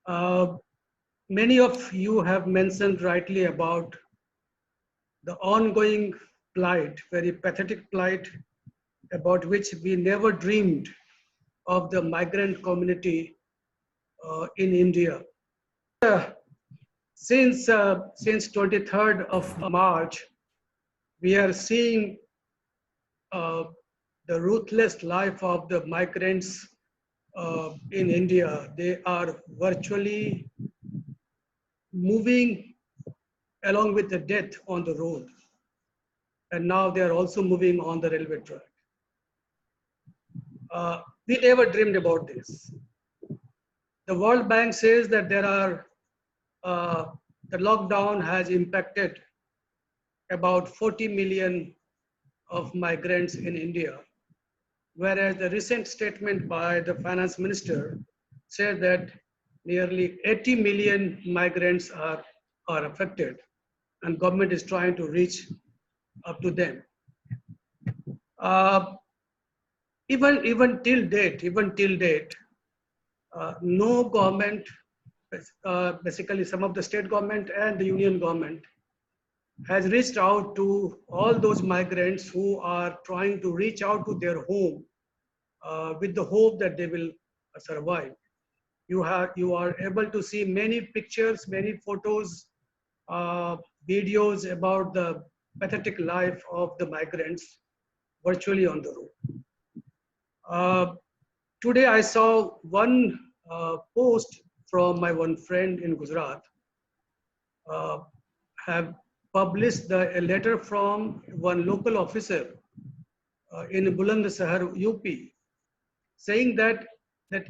Uh, Many of you have mentioned rightly about the ongoing plight, very pathetic plight, about which we never dreamed of the migrant community in India. Since 23rd of March, we are seeing uh, the ruthless life of the migrants in India. They are virtually moving along with the death on the road. And now they are also moving on the railway track. We never dreamed about this. The World Bank says that the lockdown has impacted about 40 million of migrants in India, whereas the recent statement by the finance minister said that nearly 80 million migrants are affected, and government is trying to reach up to them. Uh, even till date, no government, basically some of the state government and the union government, has reached out to all those migrants who are trying to reach out to their home with the hope that they will survive. You are able to see many pictures, many photos, uh, videos about the pathetic life of the migrants virtually on the road. Uh, Today I saw one post from my one friend in Gujarat, uh, have published a letter from one local officer in Bulandshahr, UP, saying that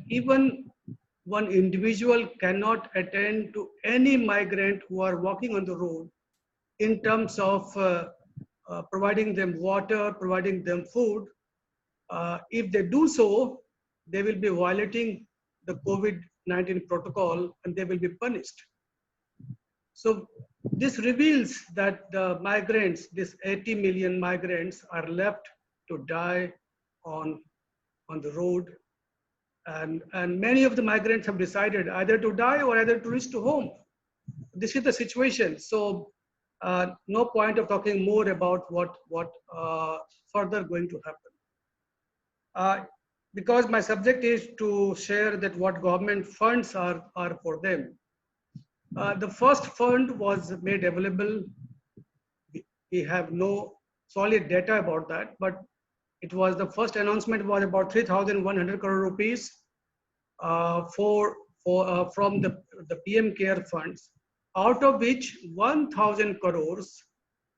even one individual cannot attend to any migrant who are walking on the road in terms of providing them water, providing them food. If they do so, they will be violating the COVID-19 protocol and they will be punished. So this reveals that the migrants, this 80 million migrants, are left to die on, on the road. And many of the migrants have decided either to die or either to reach to home. This is the situation. So no point of talking more about what further going to happen. Because my subject is to share that what government funds are for them. The first fund was made available. We have no solid data about that, but it was the first announcement was about 3,100 crore rupees from the PM Care funds, out of which 1,000 crores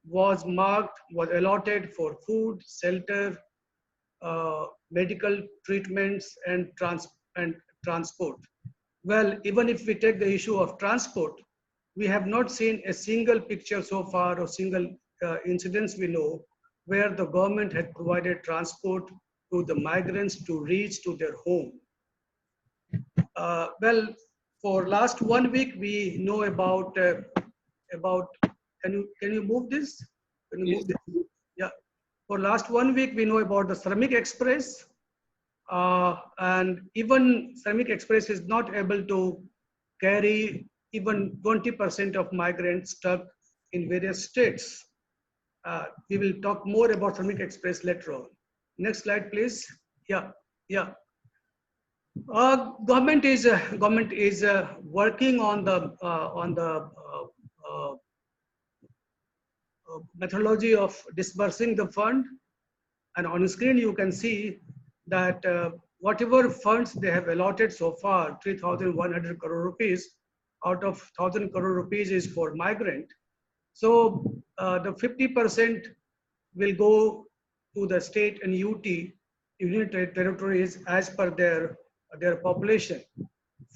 was allotted for food, shelter, medical treatments, and transport. Well, even if we take the issue of transport, we have not seen a single picture so far or single incidents we know where the government had provided transport to the migrants to reach to their home. Well, for last 1 week, we know about. Can you move this? Can you move this? Yeah. For last 1 week, we know about the Shramik Express, and even Shramik Express is not able to carry even 20% of migrants stuck in various states. We will talk more about Shramik Express later on. Next slide, please. Yeah, yeah. Government is working on the methodology of disbursing the fund, and on screen you can see that whatever funds they have allotted so far, 3,100 crore rupees, out of 1,000 crore rupees is for migrant. So the 50% will go to the state and union territories as per their population.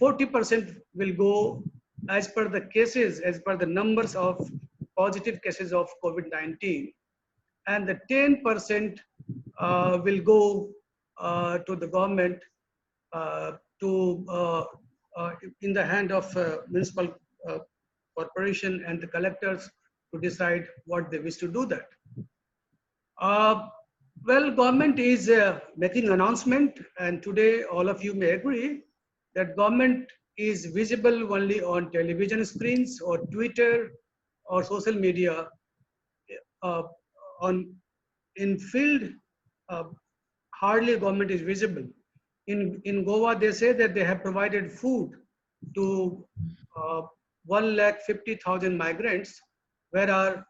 40% will go as per the cases, as per the numbers of positive cases of COVID-19, and the 10% will go to the government to in the hand of municipal corporation and the collectors to decide what they wish to do that. Well, government is making announcement, and today all of you may agree that government is visible only on television screens or Twitter or social media. Uh, on in field, uh, hardly government is visible. In Goa, they say that they have provided food to 1,50,000 migrants, where are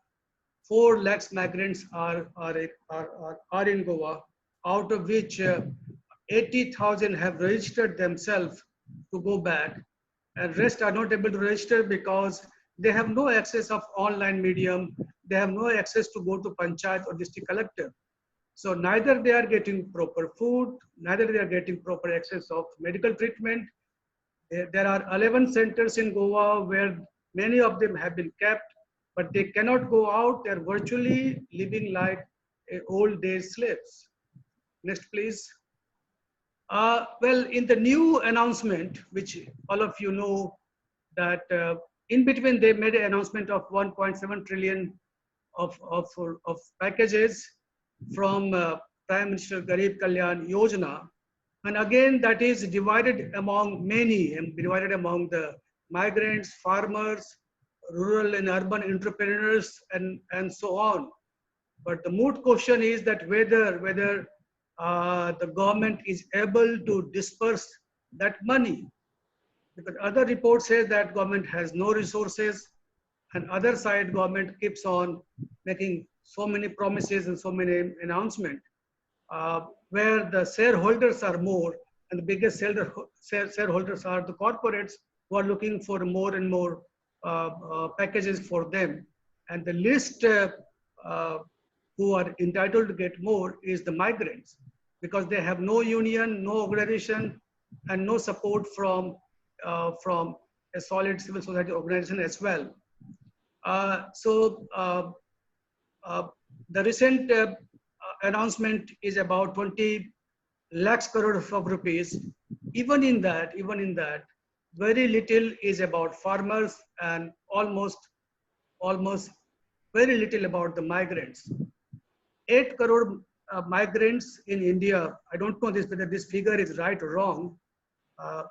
4 lakhs migrants are in Goa, out of which 80,000 have registered themselves to go back, and rest are not able to register because they have no access of online medium, they have no access to go to panchayat or district collector. So neither they are getting proper food, neither they are getting proper access of medical treatment. There are 11 centers in Goa where many of them have been kept, but they cannot go out. They're virtually living like old days slaves. Next, please. Well, in the new announcement, which all of you know, that in between they made an announcement of 1.7 trillion of packages from Prime Minister Garib Kalyan Yojana. And again, that is divided among many, and divided among the migrants, farmers, rural and urban entrepreneurs, and so on. But the moot question is that whether the government is able to disperse that money. Because other reports say that government has no resources, and other side government keeps on making so many promises and so many announcements, where the shareholders are more, and the biggest shareholders are the corporates who are looking for more and more packages for them. And the least who are entitled to get more is the migrants, because they have no union, no organization, and no support from a solid civil society organization as well. So the recent announcement is about 20 lakhs crore of rupees. Even in that, very little is about farmers, and almost very little about the migrants. 8 crore migrants in India. I don't know whether this figure is right or wrong,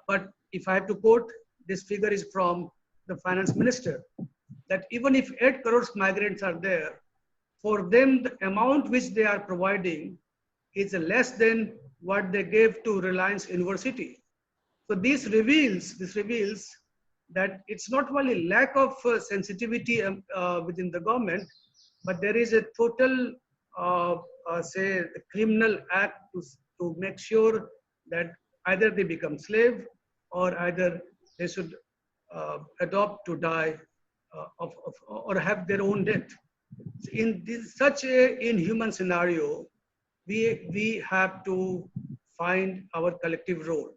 but if I have to quote, this figure is from the finance minister, that even if 8 crores migrants are there, for them, the amount which they are providing is less than what they gave to Reliance University. So this reveals that it's not only lack of sensitivity within the government, but there is a total, say, criminal act to make sure that either they become slave or either they should adopt to die or have their own death. In such a inhuman scenario, we have to find our collective role.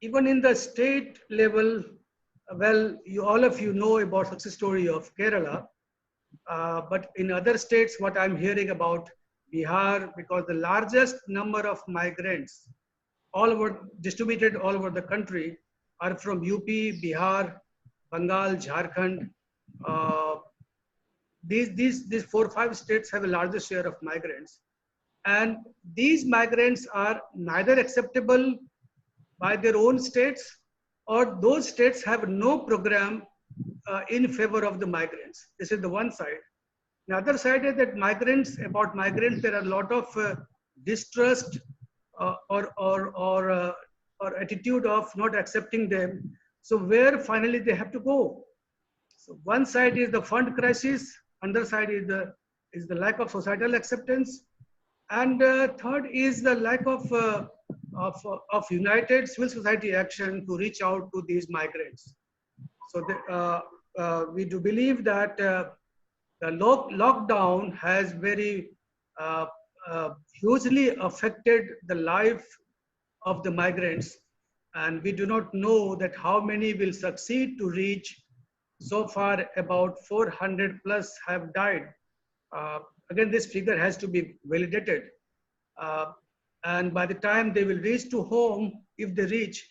Even in the state level, well, all of you know about success story of Kerala, but in other states, what I'm hearing about Bihar, because the largest number of migrants all over distributed all over the country are from UP, Bihar, Bengal, Jharkhand. Uh, these 4 or 5 states have the largest share of migrants, and these migrants are neither acceptable by their own states, or those states have no program in favor of the migrants. This is the one side. The other side is that about migrants, there are a lot of distrust or attitude of not accepting them. So where finally they have to go? So one side is the fund crisis, another side is the lack of societal acceptance, and third is the lack of united civil society action to reach out to these migrants. So we do believe that the lockdown has very hugely affected the life of the migrants, and we do not know that how many will succeed to reach. So far, about 400 plus have died. Again, this figure has to be validated. And by the time they will reach to home, if they reach,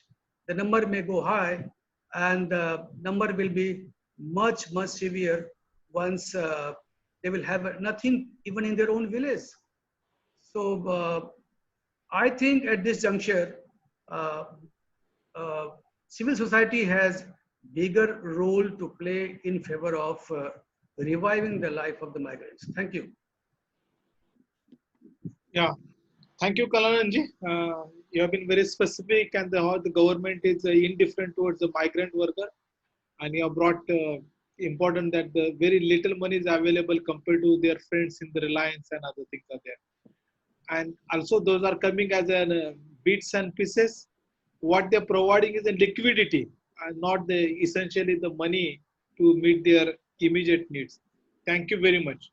the number may go high, and the number will be much, much severe once they will have nothing even in their own village. So I think at this juncture, civil society has bigger role to play in favor of reviving the life of the migrants. Thank you. Yeah, thank you, Kalananji. You have been very specific and how the government is indifferent towards the migrant worker, and you have brought important that the very little money is available compared to their friends in the Reliance and other things are there. And also those are coming as an bits and pieces. What they're providing is a liquidity and not the essentially the money to meet their immediate needs. Thank you very much.